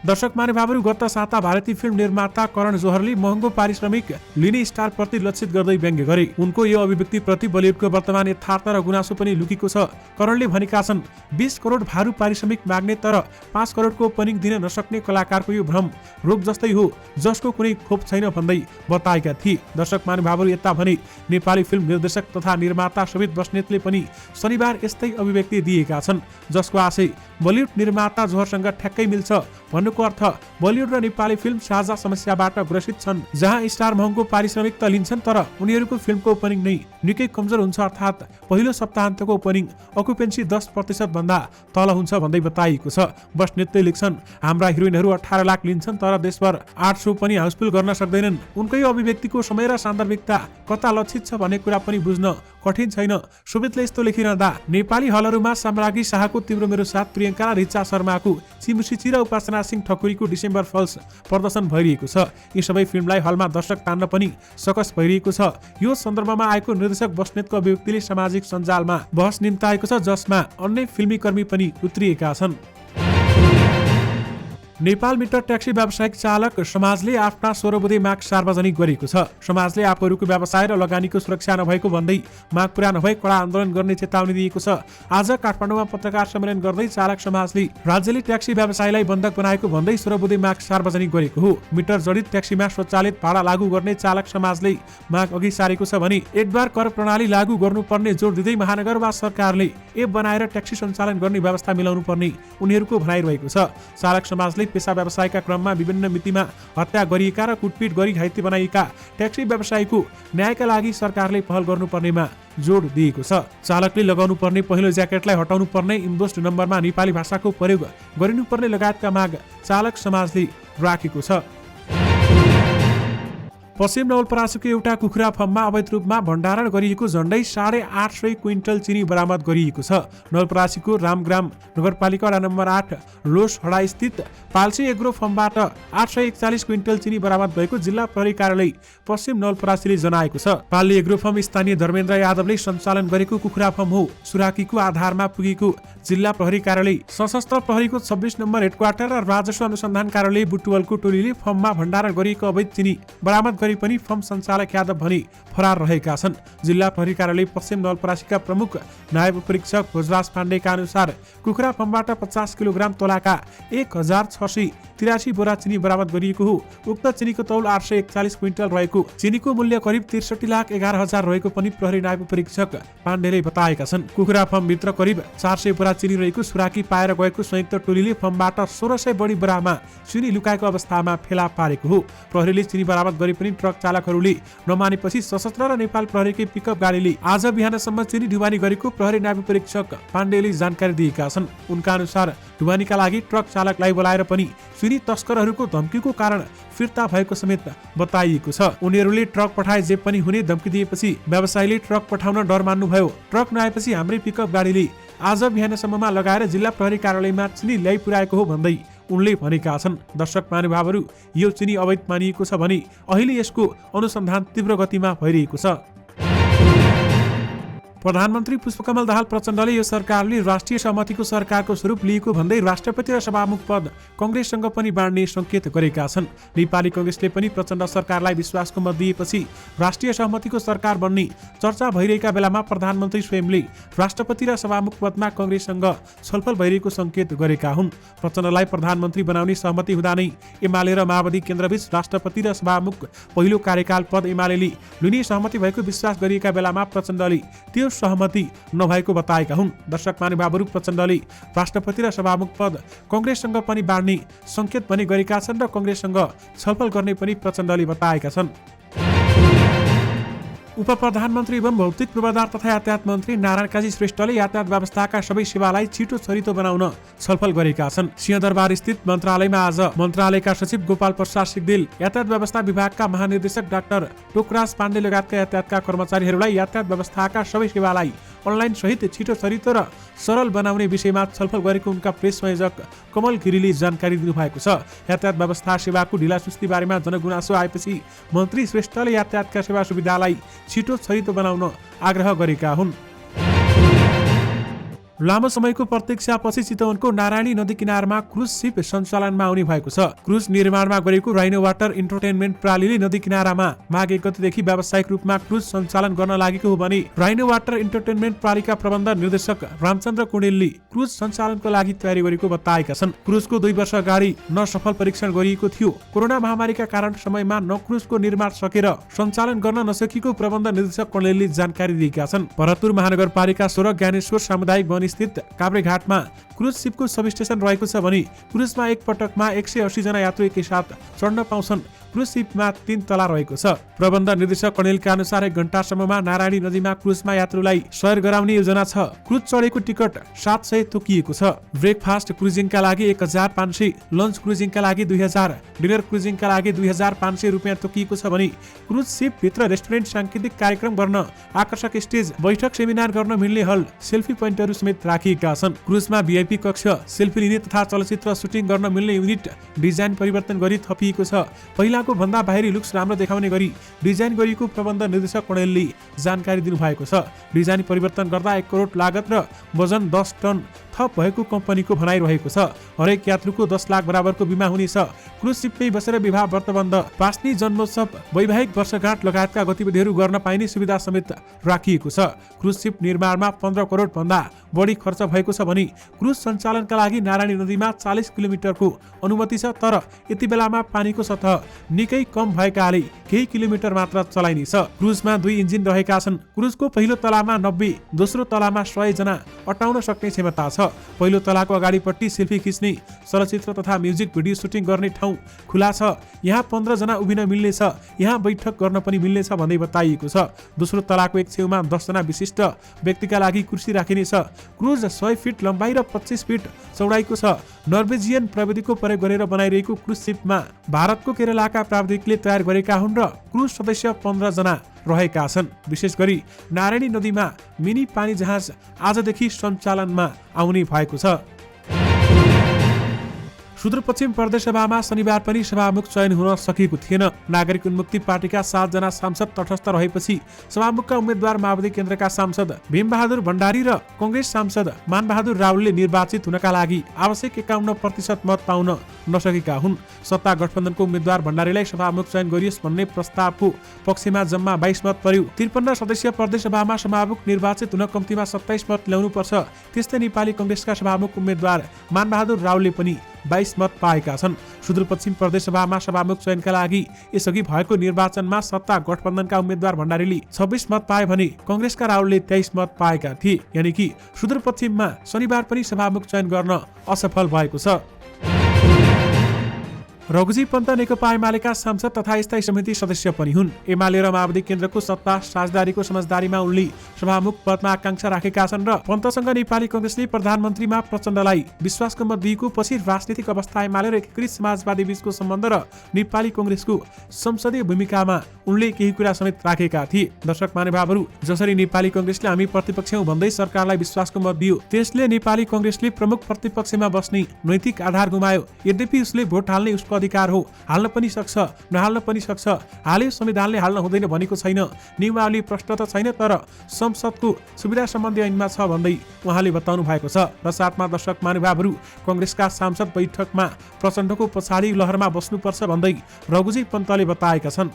दर्शक महानुभावहरू, गत साता भारतीय फिल्म निर्माता करण जोहरले महँगो पारिश्रमिक लिने स्टार प्रति लक्षित गर्दै व्यङ्ग्य गरे। उनको यो अभिव्यक्ति प्रति बलिउडको वर्तमान यथार्थ र गुनासो पनि लुकेको छ। करणले भनेका छन्, 20 करोड भारू पारिश्रमिक माग्ने तर 5 करोडको ओपनिङ दिन नसक्ने कलाकारको यो भ्रम रोग जस्तै हो जसको कुनै खोप छैन भन्दै बताएका थिए। दर्शक महानुभावहरू, यता भने नेपाली फिल्म निर्देशक तथा निर्माता शोभित बस्नेतले पनि शनिबार यस्तै अभिव्यक्ति दिएका छन्, जसको आशय बलिउड निर्माता जोहरसँग ठ्याक्कै मिल्छ। भन्नुको अर्थ बलिउड र नेपाली फिल्म साझा समस्याबाट ग्रसित छन्, जहाँ स्टार महँगो पारिश्रमिक त लिन्छन् तर उनीहरूको फिल्मको ओपनिङ नै निकै कमजोर हुन्छ, अर्थात् पहिलो सप्ताहन्तको ओपनिङ अकुपेन्सी 10% भन्दा तल हुन्छ भन्दै बताइएको छ। बस्नेतले लेख्छन्, हाम्रा हिरोइनहरू 18 लाख लिन्छन् तर देशभर 8 शो पनि हाउसफुल गर्न सक्दैनन्। उनकै अभिव्यक्तिको समय र सान्दर्भिकता कता लक्षित छ भन्ने कुरा पनि बुझ्न कठिन छैन। सुमितले यस्तो लेखिरहँदा नेपाली हलहरूमा साम्राज्ञी शाहको तिम्रो मेरो साथ, प्रियङ्का रिचा शर्माको चिमुसिची र उपासना सिंह ठकुरीको डिसेम्बर फल्स प्रदर्शन भइरहेको छ। यी सबै फिल्मलाई हलमा दर्शक तान्न पनि सकस भइरहेको छ। यो सन्दर्भमा आएको निर्देशक बस्नेतको अभिव्यक्तिले सामाजिक सञ्जालमा बहस निम्ताएको छ, जसमा अन्य फिल्मी कर्मी पनि उत्रिएका छन्। नेपाल मिटर ट्याक्सी व्यावसायिक चालक समाजले आफ्ना 16 बुँदे माग सार्वजनिक गरेको छ। समाजले आफूहरूको व्यवसाय र लगानीको सुरक्षा नभएको भन्दै माग पूरा नभए कडा आन्दोलन गर्ने चेतावनी दिएको छ। आज काठमाडौँमा पत्रकार सम्मेलन गर्दै चालक समाजले राज्यले ट्याक्सी व्यवसायलाई बन्धक बनाएको भन्दै 16 बुँदे माग सार्वजनिक गरेको हो। मिटर जडित ट्याक्सीमा स्वचालित भाडा लागू गर्ने चालक समाजले माग अघि सारेको छ भने एक बार कर प्रणाली लागू गर्नुपर्ने जोड दिँदै महानगर वा सरकारले एप बनाएर ट्याक्सी सञ्चालन गर्ने व्यवस्था मिलाउनु पर्ने उनीहरूको भनाइरहेको छ। चालक समाजले पेशा व्यवसायका क्रममा विभिन्न मितिमा हत्या गरिएका र कुटपिट गरी घाइते बनाइएका ट्याक्सी व्यवसायीको न्यायका लागि सरकारले पहल गर्नुपर्नेमा जोड दिएको छ। चालकले लगाउनु पर्ने पहिलो ज्याकेटलाई हटाउनु पर्ने, इम्पोस्ट नम्बरमा नेपाली भाषाको प्रयोग गरिनुपर्ने लगायतका माग चालक समाजले राखेको छ। पश्चिम नवलपरासीको एउटा कुखुरा फर्ममा अवैध रूपमा भण्डारण गरिएको झण्डै 850 क्विन्टल चिनी बरामद गरिएको छ। नवलपरासीको रामग्राम नगरपालिका वडा नम्बर 8 लोस हडा स्थित पाल्से एग्रो फर्मबाट 841 क्विन्टल चिनी बरामद भएको जिल्ला प्रहरी कार्यालय पश्चिम नवलपरासीले जनाएको छ। पाल्ले एग्रो फर्म स्थानीय धर्मेन्द्र यादवले सञ्चालन गरेको कुखुरा फर्म हो। सुराकीको आधारमा पुगेको जिल्ला प्रहरी कार्यालय, सशस्त्र प्रहरीको 26 नम्बर हेडक्वार्टर र राजस्व अनुसन्धान कार्यालय बुटवलको टोलीले फर्ममा भण्डारण गरिएको अवैध चिनी बरामद गरी पनि फर्म सञ्चालक यादव भने फरार रहेका छन्। जिल्ला प्रहरी कार्यालय पश्चिम नवलपरासीका प्रमुख नायब परीक्षक भोजराज पाण्डेका अनुसार कुखुरा फर्मबाट 50 किलोग्राम तोलाका 1683 बोरा चिनी बरामद गरिएको हो। उक्त चिनीको तौल 841 क्विन्टल रहेको, चिनीको मूल्य करिब 63,11,000 रहेको पनि प्रहरी नायब परीक्षक पाण्डेले बताएका छन्। कुखुरा फर्मभित्र करिब 400 बोरा चिनी रहेको सुराकी पाएर गएको संयुक्त टोलीले फर्मबाट 1600 बढी बोरामा चिनी लुकाएको अवस्थामा फेला पारेको हो। प्रहरीले चिनी बरामद गरे पनि ट्रक चालकहरूले नमानेपछि सशस्त्र र नेपाल प्रहरीकै पिकअप गाडीले आज बिहानसम्म चिनी ढुवानी गरेको प्रहरी नायब परीक्षक पाण्डेले जानकारी दिएका छन्। उनका अनुसार ढुवानीका लागि ट्रक चालकलाई बोलाएर पनि चिनी तस्करहरूको धम्कीको कारण फिर्ता भएको समेत बताइएको छ। उनीहरूले ट्रक पठाए जे पनि हुने धम्की दिएपछि व्यवसायीले ट्रक पठाउन डर मान्नुभयो। ट्रक नआएपछि हाम्रै पिकअप गाडीले आज बिहानसम्ममा लगाएर जिल्ला प्रहरी कार्यालयमा चिनी ल्याइ पुर्याएको हो भन्दै उनले भनेका छन्। दर्शक महानुभावहरू, यो चिनी अवैध मानिएको छ भने अहिले यसको अनुसन्धान तीव्र गतिमा भइरहेको छ। प्रधानमन्त्री पुष्पकमल दाहाल प्रचण्डले यो सरकारले राष्ट्रिय सहमतिको सरकारको स्वरूप लिएको भन्दै राष्ट्रपति र सभामुख पद कङ्ग्रेससँग पनि बाँड्ने संकेत गरेका छन्। नेपाली कङ्ग्रेसले पनि प्रचण्ड सरकारलाई विश्वासको मत दिएपछि राष्ट्रिय सहमतिको सरकार बन्ने चर्चा भइरहेका बेलामा प्रधानमन्त्री स्वयंले राष्ट्रपति र सभामुख पदमा कङ्ग्रेससँग छलफल भइरहेको संकेत गरेका हुन्। प्रचण्डलाई प्रधानमन्त्री बनाउने सहमति हुँदा नै एमाले र माओवादी केन्द्रबीच राष्ट्रपति र सभामुख पहिलो कार्यकाल पद एमाले लिने सहमति भएको विश्वास गरिएका बेलामा प्रचण्डले त्यो सहमति नभएको बताएका हुन्। दर्शक महानुभावहरू, प्रचण्डले राष्ट्रपति र सभामुख पद कङ्ग्रेससँग पनि बाँड्ने संकेत पनि गरेका छन् र कङ्ग्रेससँग छलफल गर्ने पनि प्रचण्डले बताएका छन्। उप प्रधानमन्त्री एवं भौतिक पूर्वाधार तथा यातायात मन्त्री नारायण काजी श्रेष्ठले यातायात व्यवस्थाका सबै सेवालाई छिटो छरितो बनाउन छलफल गरेका छन्। सिंहदरबार स्थित मन्त्रालयमा आज मन्त्रालयका सचिव गोपाल प्रसाद सिग्देल, यातायात व्यवस्था विभागका महानिर्देशक डाक्टर टोकराज पाण्डे लगायतका यातायातका कर्मचारीहरूलाई यातायात व्यवस्थाका सबै सेवालाई अनलाइन सहित छिटो छरितो र सरल बनाउने विषयमा छलफल गरेको उनका प्रेस संयोजक कमल गिरीले जानकारी दिनुभएको छ। यातायात व्यवस्था सेवाको ढिलासुस्ती बारेमा जनगुनासो आएपछि मन्त्री श्रेष्ठले यातायातका सेवा सुविधालाई छिटो छरितो बनाउन आग्रह गरेका हुन्। लामो समयको प्रतीक्षापछि चितवनको नारायणी नदी किनारमा क्रुज शिप सञ्चालनमा आउने भएको छ। क्रुज निर्माणमा गरेको राइनो वाटर इन्टरटेनमेन्ट प्रणालीले नदी किनारामा माघ 1 गतेदेखि व्यावसायिक रूपमा क्रुज सञ्चालन गर्न लागेको हो भने राइनो वाटर इन्टरटेनमेन्ट प्रणालीका प्रबन्ध निर्देशक रामचन्द्र कुणेलले क्रुज सञ्चालनको लागि तयारी गरेको बताएका छन्। क्रुजको 2 वर्ष अगाडि सफल परीक्षण गरिएको थियो। कोरोना महामारीका कारण समयमा क्रुजको निर्माण सकेर सञ्चालन गर्न नसकेको प्रबन्ध निर्देशक कुणेलले जानकारी दिएका छन्। भरतपुर महानगरपालिका 16 ज्ञानेश्वर सामुदायिक वन स्थित काभ्रेघाटमा क्रुज शिपको सब स्टेसन रहेको छ भने क्रुजमा एक पटकमा 180 जना यात्रु एकैसाथ चढ्न पाउँछन्। क्रुज शिपमा 3 तला रहेको छ। प्रबन्ध निर्देशक कर्णेलका अनुसार 1 घण्टासम्ममा नारायणी नदीमा क्रुजमा यात्रुलाई सयर गराउने योजना छ। क्रुज चढेको टिकट 700 तोकिएको छ। ब्रेकफास्ट क्रुजिङका लागि 1500, लन्च क्रुजिङका लागि 2000, डिनर क्रुजिङका लागि 2500 रुपियाँ तोकिएको छ भने क्रुज शिप भित्र रेस्टुरेन्ट, सांगीतिक कार्यक्रम गर्न आकर्षक स्टेज, बैठक सेमिनार गर्न मिल्ने हल, सेल्फी पोइन्टहरू समेत राखिएका छन्। क्रुजमा भिआइपी कक्ष, सेल्फी लिने तथा चलचित्र सुटिङ गर्न मिल्ने युनिट डिजाइन परिवर्तन गरी थपिएको छ। पहिलाको भन्दा बाहिरी लुक्स राम्रो देखाउने गरी डिजाइन गरिएको प्रबन्ध निर्देशक कर्णेलले जानकारी दिनुभएको छ। डिजाइन परिवर्तन गर्दा 1 करोड लागत र वजन 10 टन थप भएको कम्पनीको भनाइरहेको छ। हरेक यात्रुको 10 लाख बराबरको बिमा हुनेछ। क्रुज शिपमै बसेर विवाह, व्रतबन्ध, पास्नी, जन्मोत्सव, वैवाहिक वर्षगाँठ लगायतका गतिविधिहरू गर्न पाइने सुविधा समेत राखिएको छ। क्रुज शिप निर्माणमा 15 करोड भन्दा बढी खर्च भएको छ भने क्रुज सञ्चालनका लागि नारायणी नदीमा 40 किलोमिटरको अनुमति छ। तर यति बेलामा पानीको सतह निकै कम भएकाले केही किलोमिटर मात्र चलाइनेछ। क्रुजमा 2 इन्जिन रहेका छन्। क्रुजको पहिलो तलामा 90, दोस्रो तलामा 100 जना अटाउन सक्ने क्षमता छ। पहिलो तलाको अगाडिपट्टि सेल्फी खिच्ने, चलचित्र तथा म्युजिक भिडियो सुटिङ गर्ने ठाउँ खुला छ। यहाँ 15 जना उभिन मिल्नेछ। यहाँ बैठक गर्न पनि मिल्नेछ भन्दै बताइएको छ। दोस्रो तलाको एक छेउमा 10 जना विशिष्ट व्यक्तिका लागि कुर्सी राखिनेछ। क्रुज 100 फिट लम्बाइ र 25 फिट चौडाइको छ। नर्वेजियन प्रविधिको प्रयोग गरेर बनाइरहेको क्रुज शिपमा भारतको केरलाका प्राविधिकले तयार गरेका हुन् र क्रुज सदस्य 15 जना रहेका छन्। विशेष गरी नारायणी नदीमा मिनी पानी जहाज आजदेखि सञ्चालनमा आउने भएको छ। सुदूरपश्चिम प्रदेशसभामा शनिबार पनि सभामुख चयन हुन सकेको थिएन। नागरिक उन्मुक्ति पार्टीका 7 जना सांसद तटस्थ रहेपछि सभामुखका उम्मेद्वार माओवादी केन्द्रका सांसद भीमबहादुर भण्डारी र कंग्रेस सांसद मानबहादुर रावलले निर्वाचित हुनका लागि आवश्यक 51% मत पाउन नसकेका हुन्। सत्ता गठबन्धनको उम्मेद्वार भण्डारीलाई सभामुख चयन गरियोस् भन्ने प्रस्तावको पक्षमा जम्मा 22 मत पर्यो। 53 सदस्यीय प्रदेशसभामा सभामुख निर्वाचित हुन कम्तीमा 27 मत ल्याउनु पर्छ। त्यस्तै नेपाली कंग्रेसका सभामुख उम्मेद्वार मानबहादुर रावलले पनि 22 मत पाएका छन्। सुदूरपश्चिम प्रदेशसभामा सभामुख चयनका लागि यसअघि भएको निर्वाचनमा सत्ता गठबन्धनका उम्मेद्वार भण्डारीले 26 मत पाए भने कंग्रेसका रावलले 23 मत पाएका थिए। यानि कि सुदूरपश्चिममा शनिबार पनि सभामुख चयन गर्न असफल भएको छ। रघुजी पन्त नेकपा एमालेका सांसद तथा स्थायी समिति सदस्य पनि हुन्। एमाले र माओवादी केन्द्रको सत्ता साझेदारीको समझदारीमा उनले सभामुख पदमा आकांक्षा राखेका छन् र पन्तसँग नेपाली कंग्रेसले प्रधानमन्त्रीमा प्रचण्डलाई विश्वासको मत दिएको पछि राजनीतिक अवस्था एमाले र एकीकृत समाजवादी बीचको सम्बन्ध र नेपाली कंग्रेसको संसदीय भूमिकामा उनले केही कुरा समेत राखेका थिए। दर्शक महानुभावहरू, जसरी नेपाली कंग्रेसले हामी प्रतिपक्ष हौं भन्दै सरकारलाई विश्वासको मत दियो, त्यसले नेपाली कंग्रेसले प्रमुख प्रतिपक्षमा बस्ने नैतिक आधार गुमायो। यद्यपि उसले भोट हाल्ने उसको अधिकार हो, हाल्न पनि सक्छ, नहाल्न पनि सक्छ। हाल्यो संविधानले हाल्न हुँदैन भनेको छैन, नियमावली प्रष्ट त छैन, तर संसदको सुविधा सम्बन्धी ऐनमा छ भन्दै उहाँले बताउनु भएको छ। र साथमा दर्शक महानुभावहरू, कंग्रेसका सांसद बैठकमा प्रचण्डको पछाडि लहरमा बस्नुपर्छ भन्दै रघुजी पन्तले बताएका छन्।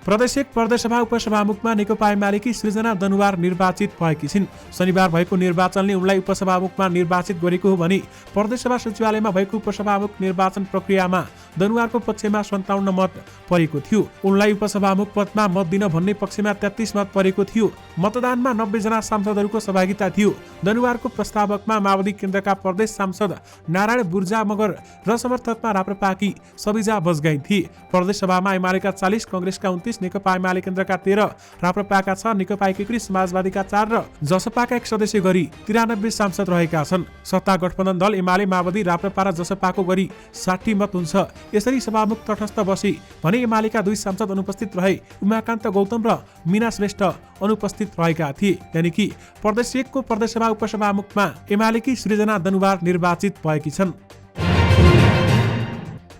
प्रदेश 1 प्रदेशसभा उपसभामुखमा नेकपा एमालेकी सृजना दनुवार निर्वाचित भएकी छिन्। शनिबार भएको निर्वाचनले उनलाई उपसभामुखमा निर्वाचित गरेको हो भने प्रदेशसभा सचिवालयमा भएको उपसभामुख निर्वाचन प्रक्रियामा दनुवारको पक्षमा 57 मत परेको थियो। उनलाई उपसभामुख पदमा मत दिन भन्ने पक्षमा 33 मत परेको थियो। मतदानमा 90 जना सांसदहरूको सहभागिता थियो। दनुवारको प्रस्तावकमा माओवादी केन्द्रका प्रदेश सांसद नारायण बुर्जा मगर र समर्थकमा राप्रपाकी सबिजा बजगाई थिए। प्रदेशसभामा एमालेका 40, कंग्रेसका 29, नेकपा एमाले केन्द्रका 13, राप्रपाका 6, नेकपा एकीकृत समाजवादीका 4 र जसपाका 1 सदस्य गरी 93 सांसद रहेका छन्। सत्ता गठबन्धन दल एमाले, माओवादी, राप्रपा र जसपाको गरी 60 मत हुन्छ। यसरी सभामुख तटस्थ बसे भने एमालेका 2 सांसद अनुपस्थित रहे। उमाकान्त गौतम र मीना श्रेष्ठ अनुपस्थित रहेका थिए। यानि कि प्रदेश 1 को प्रदेशसभा उपसभामुखमा एमालेकी सृजना दनुवार निर्वाचित भएकी छन्।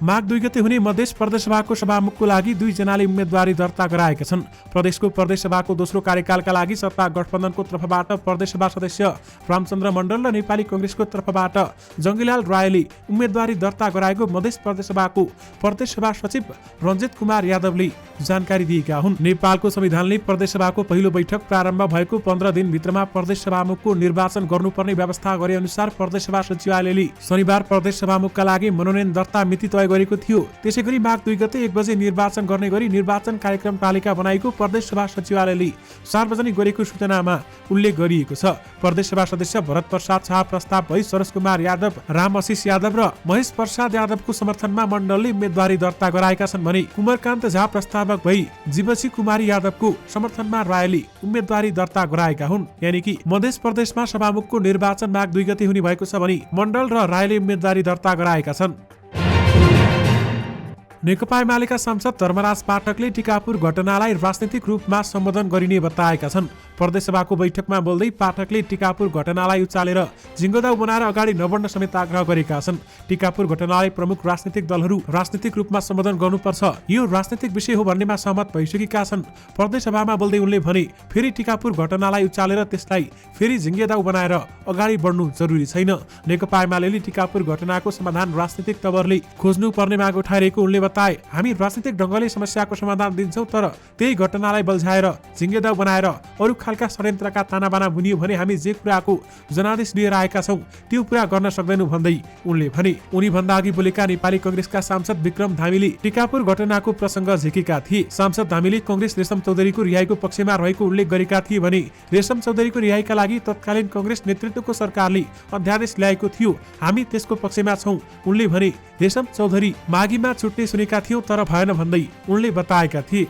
माघ 2 गते हुने मधेस प्रदेशसभाको सभामुखको लागि 2 जनाले उम्मेदवारी दर्ता गराएका छन्। प्रदेशको प्रदेशसभाको दोस्रो कार्यकालका लागि सत्ता गठबन्धनको तर्फबाट प्रदेशसभा सदस्य रामचन्द्र मण्डल र नेपाली कंग्रेसको तर्फबाट जङ्गीलाल रायले उम्मेदवारी दर्ता गराएको मधेस प्रदेशसभाको प्रदेशसभा सचिव रञ्जित कुमार यादवले जानकारी दिएका हुन्। नेपालको संविधानले प्रदेशसभाको पहिलो बैठक प्रारम्भ भएको 15 दिनभित्रमा प्रदेश सभामुखको निर्वाचन गर्नुपर्ने व्यवस्था गरे अनुसार प्रदेशसभा सचिवालयले शनिबार प्रदेश सभामुखका लागि मनोनयन दर्ता मिति तय गरेको थियो। त्यसैगरी माघ 2 गते 1 बजे निर्वाचन गर्ने गरी निर्वाचन कार्यक्रम तालिका बनाएको प्रदेश सभा सचिवालयले सार्वजनिक गरेको सूचनामा उल्लेख गरिएको छ। प्रदेश सभा सदस्य भरत प्रसाद शाह प्रस्ताव भई सरोज कुमार यादव, राम आशिष यादव र महेश प्रसाद यादवको समर्थनमा मण्डलले उम्मेदवारी दर्ता गराएका छन् भने कुमारकान्त झा प्रस्तावक भई जीवसी कुमारी यादवको समर्थनमा रायले उम्मेदवारी दर्ता गराएका हुन्। यानी कि मध्य प्रदेशमा सभामुखको निर्वाचन माघ 2 गते हुने भएको छ भने मण्डल र रायले उम्मेदवारी दर्ता गराएका छन्। नेकपा एमालेका सांसद धर्मराज पाठकले टिकापुर घटनालाई राजनीतिक रूपमा सम्बोधन गरिने बताएका छन्। प्रदेशसभाको बैठकमा बोल्दै पाठकले टिकापुर घटनालाई उचालेर जिङ्गोदाउ बनाएर अगाडि नबढ्न समेत आग्रह गरेका छन्। टिकापुर घटनालाई प्रमुख राजनीतिक दलहरू राजनीतिक रूपमा सम्बोधन गर्नुपर्छ, यो राजनीतिक विषय हो भन्नेमा सहमत भइसकेका छन्। प्रदेशसभामा बोल्दै उनले भने फेरि टिकापुर घटनालाई उचालेर त्यसलाई फेरि जिङ्गेदाउ बनाएर अगाडि बढ्नु जरुरी छैन। नेकपा एमालेले टिकापुर घटनाको समाधान राजनीतिक तवरले खोज्नु पर्ने माग उठाइरहेको उनले बताए। हामी राजनीतिक ढङ्गले समस्याको समाधान दिन्छौँ, तर त्यही घटनालाई बल्झाएर जिङ्गेदाउ बनाएर अरू खालका षड्यन्त्रका तानाबाना बुनियो भने हामी जे कुराको जनादेश लिएर आएका छौँ त्यो पुरा गर्न सक्दैनौँ भन्दै उनले भने। उनी भन्दा अघि बोलेका नेपाली कांग्रेसका सांसद विक्रम धामीले टिकापुर घटनाको प्रसङ्ग झिकेका थिए। सांसद धामीले कांग्रेस रेशम चौधरीको रिहाईको पक्षमा रहेको उल्लेख गरेका थिए भने रेशम चौधरीको रिहाईका लागि तत्कालीन कांग्रेस नेतृत्वको सरकारले अध्यादेश ल्याएको थियो, हामी त्यसको पक्षमा छौँ उनले भने। रेशम चौधरी माघीमा छुट्ने सुनेका थियौं तर भएन भन्दै उनले बताएका थिए।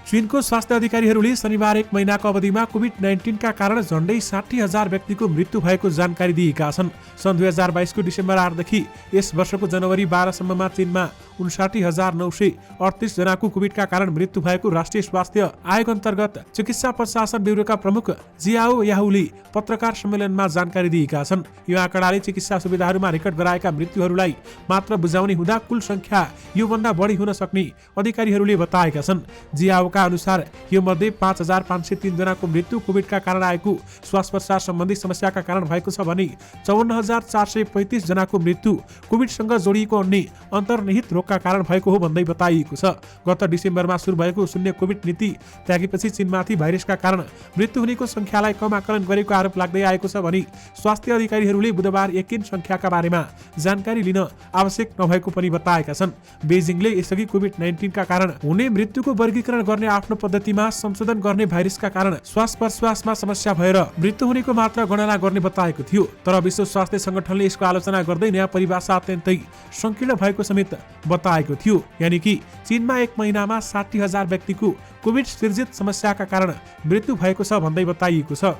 चीनको स्वास्थ्य अधिकारीहरूले शनिबार 1 महिनाको अवधिमा कोभिड-19 का कारण झण्डै 60,000 व्यक्तिको मृत्यु भएको जानकारी दिएका छन्। सन् 2022 को डिसेम्बर 8 देखि यस वर्षको जनवरी 12 सम्ममा चीनमा 59,938 जनाको कोभिडका कारण मृत्यु भएको राष्ट्रिय स्वास्थ्य आयोग अन्तर्गत चिकित्सा प्रशासन ब्युरोका प्रमुख जियाओ याहुले पत्रकार सम्मेलनमा जानकारी दिएका छन्। यो आँकडाले चिकित्सा सुविधाहरूमा रेकर्ड गराएका मृत्युहरूलाई मात्र बुझाउने हुँदा कुल संख्या यो भन्दा बढी हुन सक्ने अधिकारीहरूले बताएका छन्। जियाओका अनुसार यो मध्ये 5,503 जनाको मृत्यु कोभिडका कारण आएको श्वास प्रश्वास सम्बन्धी समस्याका कारण भएको छ भने 54,435 जनाको मृत्यु कोभिडसँग जोडिएको अन्य अन्तर्निहित रोगका कारण भएको हो भन्दै बताइएको छ। गत डिसेम्बरमा सुरु भएको शून्य कोभिड नीति त्यागेपछि चीनमाथि भाइरसका कारण मृत्यु हुनेको संख्यालाई कम आकलन गरेको आरोप लाग्दै आएको छ भने स्वास्थ्य अधिकारीहरूले बुधबार यकिन संख्याका बारेमा जानकारी लिन आवश्यक नभएको पनि बताएका छन्। बेजिङले यसअघि कोभिड-19 का कारण हुने मृत्युको वर्गीकरण गर्ने आफ्नो पद्धतिमा संशोधन गर्ने भाइरसका कारण श्वास प्रश्वासमा समस्या भएर मृत्यु हुनेको मात्रा गणना गर्ने बताएको थियो। तर विश्व स्वास्थ्य संगठनले यसको आलोचना गर्दै नयाँ परिभाषा अत्यन्तै संकीर्ण भएको समेत बताएको थियो। यानी कि चीनमा 1 महिनामा 60,000 व्यक्तिको कोभिड सिर्जित समस्याका कारण मृत्यु भएको छ भन्दै बताइएको छ।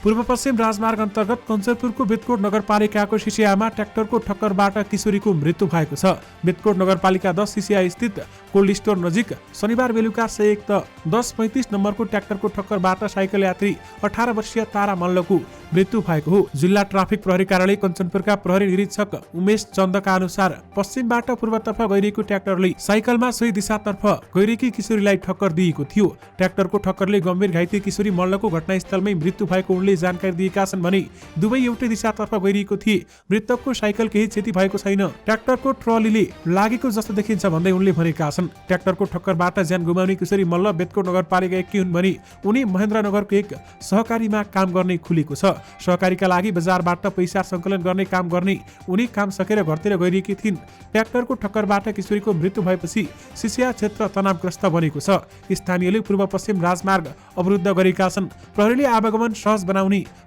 पूर्व पश्चिम राजमार्ग अन्तर्गत कञ्चनपुरको बेतकोट नगरपालिकाको सिसियामा ट्र्याक्टरको ठक्करबाट किशोरीको मृत्यु भएको छ। बेतकोट नगरपालिका 10 सिसिया स्थित कोल्ड स्टोर नजिक शनिबार बेलुका 10:35 नम्बरको ट्र्याक्टरको ठक्करबाट साइकल यात्री 18 वर्षीय तारा मल्लको मृत्यु भएको हो। जिल्ला ट्राफिक प्रहरी कार्यालय कञ्चनपुरका प्रहरी निरीक्षक उमेश चन्दका अनुसार पश्चिमबाट पूर्वतर्फ गइरहेको ट्र्याक्टरले साइकलमा सोही दिशातर्फ गइरहेकी किशोरीलाई ठक्कर दिएको थियो। ट्र्याक्टरको ठक्करले गम्भीर घाइते किशोरी मल्लको घटनास्थलमै मृत्यु भएको उनले जानकारी दिएका छन् भने दुवै एउटै दिशातर्फ गइरहेको थिए। मृतकको साइकल केही क्षति भएको छैन, ट्र्याक्टरको ट्रलीले लागेको जस्तो देखिन्छ भन्दै उनले भनेका छन्। ट्र्याक्टरको ठक्करबाट ज्यान गुमाउने किशोरी मल्ल बेतकोट नगरपालिका 1 हुन् भने उनी महेन्द्रनगरको एक सहकारीमा काम गर्ने खुलेको छ। सहकारीका लागि बजारबाट पैसा सङ्कलन गर्ने काम गर्ने उनी काम सकेर घरतिर गइरहेकी थिइन्। ट्र्याक्टरको ठक्करबाट किशोरीको मृत्यु भएपछि सिसिया क्षेत्र तनावग्रस्त बनेको छ। स्थानीयले पूर्व पश्चिम राजमार्ग अवरुद्ध गरेका छन्। प्रहरीले आवागमन सहज बनाउने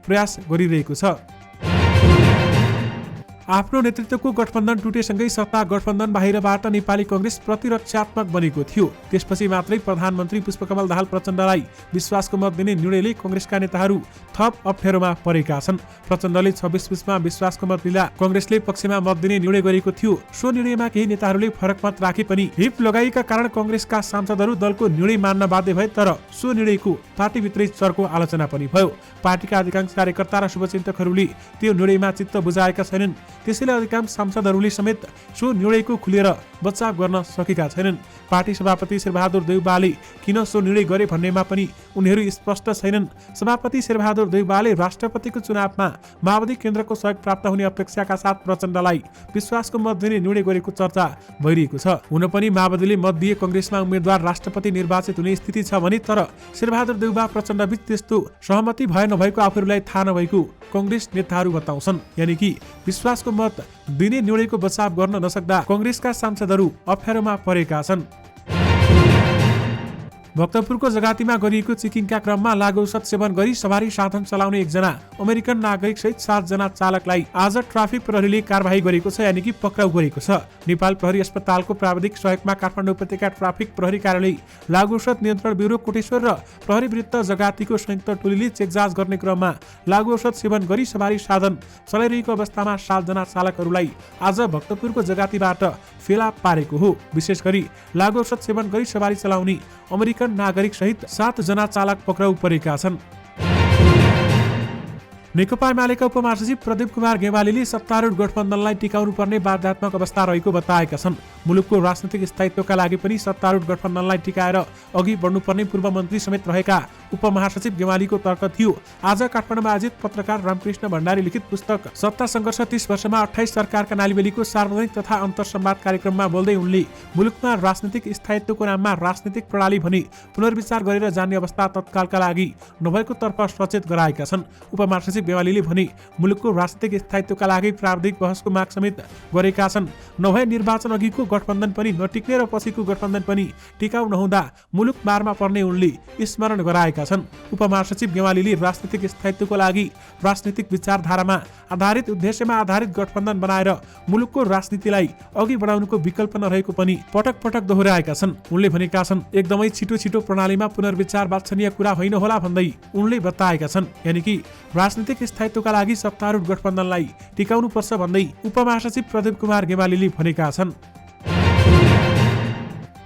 प्रयास गरिरहेको छ। आफ्नो नेतृत्वको गठबन्धन टुटेसँगै सत्ता गठबन्धन बाहिरबाट नेपाली कांग्रेस प्रतिरक्षात्मक बनेको थियो। त्यसपछि मात्रै प्रधानमन्त्री पुष्पकमल दाहाल प्रचण्डलाई विश्वासको मत दिने निर्णयले कांग्रेसका नेताहरू थप अप्ठ्यारोमा परेका छन्। प्रचण्डले 26 पुसमा विश्वासको मत लिँदा कांग्रेसले पक्षमा मत दिने निर्णय गरेको थियो। सो निर्णयमा केही नेताहरूले फरक मत राखे पनि हिप लगाइएका कारण कांग्रेसका सांसदहरू दलको निर्णय मान्न बाध्य भए। तर सो निर्णयको पार्टीभित्रै चर्को आलोचना पनि भयो। पार्टीका अधिकांश कार्यकर्ता र शुभचिन्तकहरूले त्यो निर्णयमा चित्त बुझाएका छैनन्। त्यसैले अधिकांश सांसदहरूले समेत सो निर्णयको खुलेर बचाव गर्न सकेका छैनन्। पार्टी सभापति शेरबहादुर देउवाले किन सो निर्णय गरे भन्नेमा पनि उनीहरू स्पष्ट छैनन्। सभापति शेरबहादुर देउवाले राष्ट्रपतिको चुनावमा माओवादी केन्द्रको सहयोग प्राप्त हुने अपेक्षाका साथ प्रचण्डलाई विश्वासको मत दिने निर्णय गरेको चर्चा भइरहेको छ। हुन पनि माओवादीले मत दिए कङ्ग्रेसमा उम्मेद्वार राष्ट्रपति निर्वाचित हुने स्थिति छ भने तर शेरबहादुर देउवा प्रचण्डबीच त्यस्तो सहमति भए नभएको आफूहरूलाई थाहा नभएको कङ्ग्रेस नेताहरू बताउँछन्। यानि कि विश्वासको मत दिने निर्णयको बचाव गर्न नसक्दा कङ्ग्रेसका सांसदहरू अप्ठ्यारोमा परेका छन्। भक्तपुरको जगातीमा गरिएको चेकिङका क्रममा लागु औषध सेवन गरी सवारी साधन चलाउने एकजना अमेरिकन नागरिक सहित 7 जना चालकलाई आज ट्राफिक प्रहरीले कारबाही गरेको छ, यानि कि पक्राउ गरेको छ। नेपाल प्रहरी अस्पतालको प्राविधिक सहयोगमा काठमाडौँ उपत्यका ट्राफिक प्रहरी कार्यालय, लागु औषध नियन्त्रण ब्युरो कोटेश्वर र प्रहरी वृत्त जगातीको संयुक्त टोलीले चेकजाँच गर्ने क्रममा लागु औषध सेवन गरी सवारी साधन चलाइरहेको अवस्थामा 7 जना चालकहरूलाई आज भक्तपुरको जगातीबाट फेला पारेको हो। विशेष गरी लागु औषध सेवन गरी सवारी चलाउने अमेरिकन नागरिक सहित 7 जना चालक पक्राउ परेका छन्। नेकपा एमालेका उपमहासचिव प्रदीप कुमार गेवालीले सत्तारूढ गठबन्धनलाई टिकाउनु पर्ने बाध्यात्मक अवस्था रहेको बताएका छन्। मुलुकको राजनीतिक स्थायित्वका लागि पनि सत्तारूढ गठबन्धनलाई टिकाएर अघि बढ्नुपर्ने पूर्व मन्त्री समेत रहेका उपमहासचिव गेवालीको तर्क थियो। आज काठमाडौँमा आयोजित पत्रकार रामकृष्ण भण्डारी लिखित पुस्तक सत्ता सङ्घर्ष 30 वर्षमा 28 सरकारका नालीबेलीको सार्वजनिक तथा अन्तर्संवाद कार्यक्रममा बोल्दै उनले मुलुकमा राजनीतिक स्थायित्वको नाममा राजनीतिक प्रणाली भनी पुनर्विचार गरेर जान्ने अवस्था तत्कालका लागि नभएको तर्फ सचेत गराएका छन्। उपमहासचिव गेवालीले भने मुलुकको राजनीतिक स्थायित्वका लागि प्राविधिक बहसको माग समेत गरेका छन्। नभए निर्वाचन अघिको गठबन्धन पनि नटिक्ने र पछिको गठबन्धन पनि टिकाउ नहुँदा मुलुक मारमा पर्ने उनले स्मरण गराएका छन्। उपमहासचिव गेवालीले राजनीतिक स्थायित्वको लागि राजनीतिक विचारधारामा आधारित उद्देश्यमा आधारित गठबन्धन बनाएर मुलुकको राजनीतिलाई अघि बढाउनुको विकल्प नरहेको पनि पटक पटक दोहोर्याएका छन्। उनले भनेका छन् एकदमै छिटो पुर्णालीमा पुनर्विचार वाञ्छनीय कुरा होइन होला भन्दै उनले बताएका छन्। यानि कि राजनीतिक स्थायित्वका लागि सत्तारूढ गठबन्धनलाई टिकाउनु पर्छ भन्दै उपमहासचिव प्रदीप कुमार गेवालीले भनेका छन्।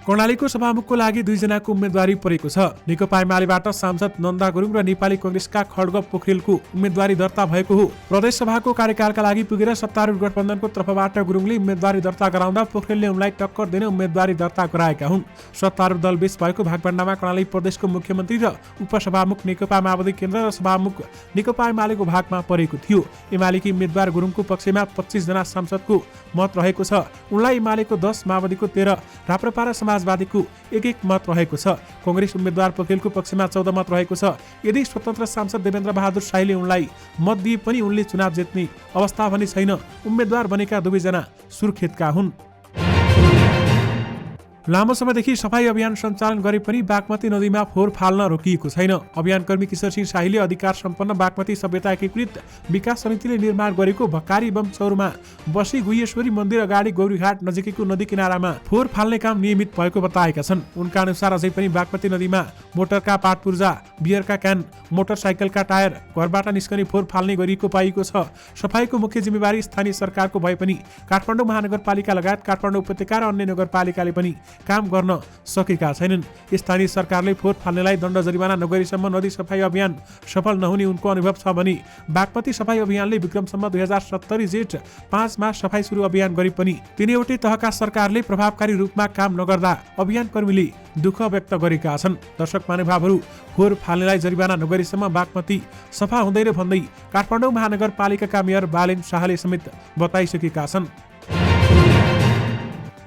कर्णालीको सभामुखको लागि 2 जनाको उम्मेदवारी परेको छ। नेकपा एमालेबाट सांसद नन्दा गुरुङ र नेपाली कांग्रेसका खड्ग पोखरेलको उम्मेदवारी दर्ता भएको हो। प्रदेश सभाको कार्यकालका लागि पुगेर सत्तारूढ गठबन्धनको तर्फबाट गुरुङले उम्मेदवारी दर्ता गराउँदा पोखरेलले उनलाई टक्कर दिन उम्मेदवारी दर्ता गराएका हुन्। सत्तारूढ दलबीच भएको भागभण्डामा कर्णाली प्रदेशको मुख्यमन्त्री र उपसभामुख नेकपा माओवादी केन्द्र र सभामुख नेकपा एमालेको भागमा परेको थियो। एमालेकी उम्मेदवार गुरुङको पक्षमा 25 जना सांसदको मत रहेको छ। उनलाई एमालेको 10, माओवादीको 13, राप्रपा र समाजवादीको 1 मत रहेको छ। कांग्रेस उम्मेदवार पोखरेलको पक्षमा 14 मत रहेको छ। यदि स्वतन्त्र सांसद देवेन्द्र बहादुर शाहीले उनलाई मत दिए पनि उनले चुनाव जित्ने अवस्था भने छैन। उम्मेदवार बनेका 2 जना सुर्खेतका हुन्। लामो समयदेखि सफाई अभियान सञ्चालन गरे पनि बागमती नदीमा फोहोर फाल्न रोकिएको छैन। अभियानकर्मी किशोर सिंह शाहीले अधिकार सम्पन्न बागमती सभ्यता एकीकृत विकास समितिले निर्माण गरेको भकारी बम चौरमा बसी गुह्येश्वरी मन्दिर अगाडि गौरीघाट नजिकैको नदी किनारामा फोहोर फाल्ने काम नियमित भएको बताएका छन्। उनका अनुसार अझै पनि बागमती नदीमा मोटरका पाट पूर्जा, बियरका क्यान, मोटरसाइकलका टायर, घरबाट निस्कने फोहोर फाल्ने गरिएको पाइएको छ। सफाईको मुख्य जिम्मेवारी स्थानीय सरकारको भए पनि काठमाडौँ महानगरपालिका लगायत काठमाडौँ उपत्यका र अन्य नगरपालिकाले पनि काम गर्न सकेका छैनन्। स्थानीय सरकारले फोहोर फाल्नेलाई दण्ड जरिवाना नगरेसम्म नदी सफाई अभियान सफल नहुने उनको अनुभव छ भने बागमती सफाई अभियानले विक्रमसम्म 2070 जेठ 5 मा सफाई सुरु अभियान गरे पनि तीनवटै तहका सरकारले प्रभावकारी रूपमा काम नगर्दा अभियान कर्मीले दुःख व्यक्त गरेका छन्। दर्शक महानुभावहरू, फोहोर फाल्नेलाई जरिवाना नगरेसम्म बागमती सफा हुँदैन भन्दै काठमाडौँ महानगरपालिकाका मेयर बालेन शाहले समेत बताइसकेका छन्।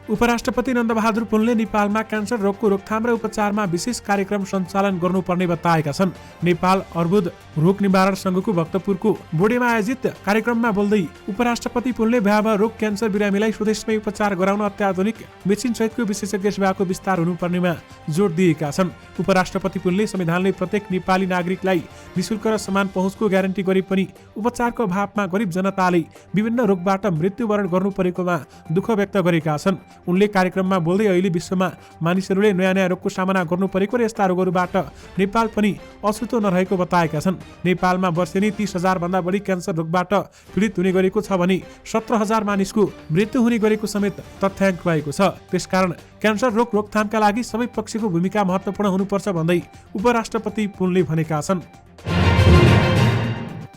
उपराष्ट्रपति नन्दबहादुर पुनले नेपालमा क्यान्सर रोगको रोकथाम र उपचारमा विशेष कार्यक्रम सञ्चालन गर्नुपर्ने बताएका छन्। नेपाल अर्बुद रोग निवारण संघको भक्तपुरको बोडेमा आयोजित कार्यक्रममा बोल्दै उपराष्ट्रपति पुनले भयावह रोग क्यान्सर बिरामीलाई स्वदेशमै उपचार गराउन अत्याधुनिक मेसिन सहितको विशेषज्ञ सेवाको विस्तार हुनुपर्नेमा जोड दिएका छन्। उपराष्ट्रपति पुनले संविधानले प्रत्येक नेपाली नागरिकलाई निशुल्क र समान पहुँचको ग्यारेन्टी गरे पनि उपचारको अभावमा गरिब जनताले विभिन्न रोगबाट मृत्युवरण गर्नु परेकोमा दुःख व्यक्त गरेका छन्। उनले कार्यक्रममा बोल्दै अहिले विश्वमा मानिसहरूले नयाँ रोगको सामना गर्नु परेको र यस्ता रोगहरूबाट नेपाल पनि अछुतो नरहेको बताएका छन्। नेपालमा वर्षेनी 30,000 भन्दा बढी क्यान्सर रोगबाट पीडित हुने गरेको छ भने 17,000 मानिसको मृत्यु हुने गरेको समेत तथ्याङ्क रहेको छ। त्यसकारण क्यान्सर रोग रोकथामका लागि सबै पक्षको भूमिका महत्त्वपूर्ण हुनुपर्छ भन्दै उपराष्ट्रपति पुनले भनेका छन्।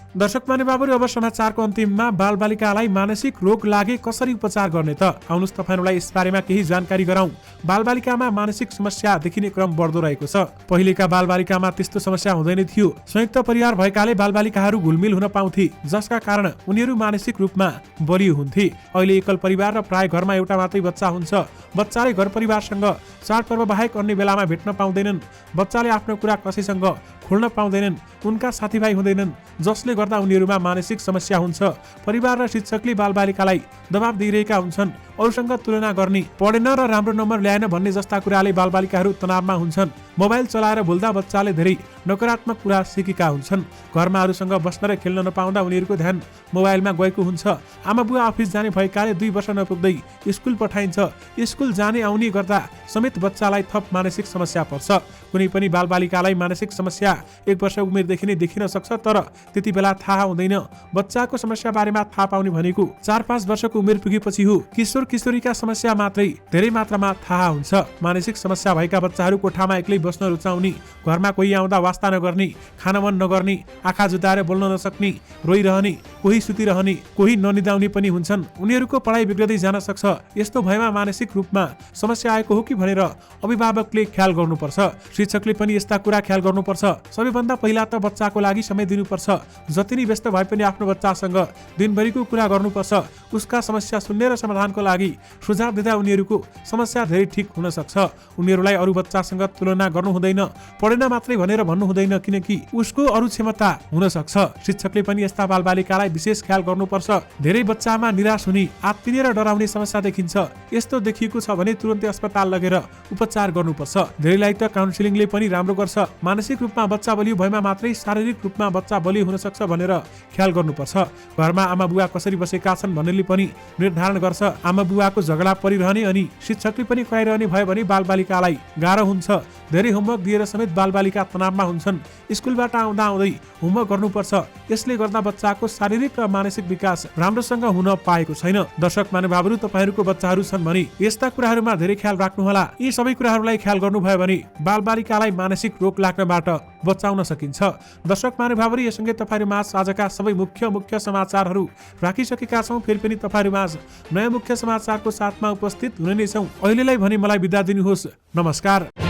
दर्शक महानुभावहरू, अब समाचारको अन्तिममा बालबालिकालाई मानसिक रोग लागे कसरी उपचार गर्ने त आउनुहोस् तपाईहरुलाई यस बारेमा केही जानकारी गराउँ। बालबालिकामा मानसिक समस्या देखिने क्रम बढ्दो रहेको छ। पहिलेका बालबालिकामा त्यस्तो समस्या हुँदैन थियो। संयुक्त परिवार भएकाले बालबालिकाहरू घुलमिल हुन पाउँथे, जसका कारण उनीहरू मानसिक रूपमा बलियो हुन्थे। अहिले एकल परिवार र प्राय घरमा एउटा मात्रै बच्चा हुन्छ। बच्चाले घर परिवारसँग चाडपर्व बाहेक अन्य बेलामा भेट्न पाउँदैनन्। बच्चाले आफ्नो कुरा कसैसँग खोल्न पाउँदैनन्। उनका साथीभाइ हुँदैनन्, जसले गर्दा उनीहरूमा मानसिक समस्या हुन्छ। परिवार र शिक्षकले बालबालिकालाई दबाब दिइरहेका हुन्छन्। अरूसँग तुलना गर्ने, पढेन र राम्रो नम्बर ल्याएन भन्ने जस्ता कुराले बालबालिकाहरू तनावमा हुन्छन्। मोबाइल चलाएर बोल्दा बच्चाले धेरै नकारात्मक कुरा सिकेका हुन्छन्। घरमा अरूसँग बस्न र खेल्न नपाउँदा उनीहरूको ध्यान मोबाइलमा गएको हुन्छ। आमा बुवा अफिस जाने भएकाले 2 वर्ष नपुग्दै स्कुल पठाइन्छ। स्कुल जाने आउने गर्दा समेत बच्चालाई थप मानसिक समस्या पर्छ। कुनै पनि बालबालिकालाई मानसिक समस्या 1 वर्ष उमेरदेखि नै देखिन सक्छ, तर त्यति बेला थाहा हुँदैन। बच्चाको समस्या बारेमा थाहा पाउने भनेको 4-5 वर्षको उमेर पुगेपछि हो। किशोर किशोरीका समस्या मात्रै धेरै मात्रामा थाहा हुन्छ। मानसिक समस्या भएका बच्चाहरू कोठामा एक्लै बस्न रुचाउने, घरमा कोही आउँदा वास्ता नगर्ने, खान मन नगर्ने, आँखा जुदाएर बोल्न नसक्ने, रोइरहने, कोही सुतिरहने, कोही ननिदाउने पनि हुन्छन्। उनीहरूको पढाइ बिग्रदै जान सक्छ। यस्तो भएमा मानसिक रूपमा समस्या आएको हो कि भनेर अभिभावकले ख्याल गर्नुपर्छ। शिक्षकले पनि यस्ता कुरा ख्याल गर्नुपर्छ। सबैभन्दा पहिला त बच्चाको लागि समय दिनुपर्छ। जति नै व्यस्त भए पनि आफ्नो बच्चासँग दिनभरिको कुरा गर्नुपर्छ। उसका समस्या सुन्ने र समाधानको लागि सुझाव दिँदा उनीहरूको समस्या धेरै ठिक हुन सक्छ। उनीहरूलाई अरू बच्चासँग तुलना गर्नु हुँदैन। पढेन मात्रै भनेर भन्नु हुँदैन, किनकि उसको अरू क्षमता हुन सक्छ। शिक्षकले पनि यस्ता बालबालिकालाई विशेष ख्याल गर्नुपर्छ। धेरै बच्चामा निराश हुने, आत्तिने र डराउने समस्या देखिन्छ। यस्तो देखिएको छ भने तुरन्तै अस्पताल लगेर उपचार गर्नुपर्छ। धेरैलाई त काउन्सिलिङले पनि राम्रो गर्छ। मानसिक रूपमा बच्चा बलियो भएमा मात्रै शारीरिक रूपमा बच्चा बलियो हुन सक्छ भनेर ख्याल गर्नुपर्छ। घरमा आमा बुवा कसरी बसेका छन् भन्नेले पनि निर्धारण गर्छ। आमा बुवाको झगडा परिरहने अनि शिक्षकले पनि कराइरहने भयो भने बालबालिकालाई गाह्रो हुन्छ। धेरै होमवर्क दिएर समेत बालबालिका तनावमा हुन्छन्। स्कुलबाट आउँदा आउँदै होमवर्क गर्नुपर्छ। यसले गर्दा बच्चाको शारीरिक र मानसिक विकास राम्रोसँग हुन पाएको छैन। दर्शक महानुभावहरू, तपाईहरूको बच्चाहरू छन् भने यस्ता कुराहरूमा धेरै ख्याल राख्नुहोला। यी सबै कुराहरूलाई ख्याल गर्नुभयो भने बालबालिकालाई मानसिक रोग लाग्नबाट बचाउन सकिन्छ। दर्शक महानुभावहरू, यससँगै तपाईहरुमाझ आजका सबै मुख्य समाचारहरू राखिसकेका छौं। फेरि पनि तपाईहरुमाझ नयाँ मुख्य समाचारको साथमा उपस्थित हुने नै छौं। अहिलेलाई भने मलाई बिदा दिनुहोस्। नमस्कार।